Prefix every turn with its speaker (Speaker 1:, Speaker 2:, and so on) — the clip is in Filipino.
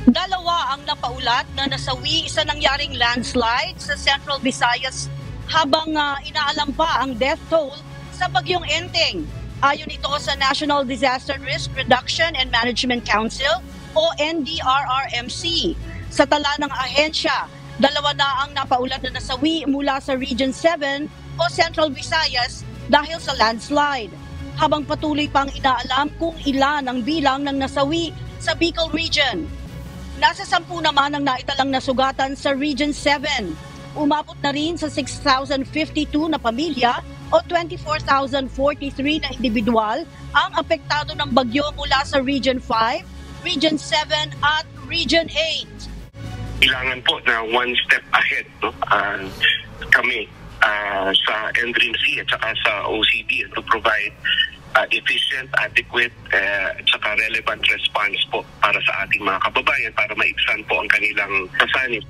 Speaker 1: Dalawa ang napaulat na nasawi sa nangyaring landslide sa Central Visayas habang inaalam pa ang death toll sa bagyong Enteng. Ayon ito sa National Disaster Risk Reduction and Management Council o NDRRMC. Sa tala ng ahensya, dalawa na ang napaulat na nasawi mula sa Region 7 o Central Visayas dahil sa landslide. Habang patuloy pang inaalam kung ilan ang bilang ng nasawi sa Bicol Region. Nasa 10 naman ang naitalang nasugatan sa Region 7. Umabot na rin sa 6,052 na pamilya o 24,043 na individual ang apektado ng bagyo mula sa Region 5, Region 7 at Region 8.
Speaker 2: Kailangan po na one step ahead, no? Kami sa NDRIMC at saka sa OCD to provide efficient, adequate at saka relevant response po para sa ating mga kababayan para maibsan po ang kanilang kasanin.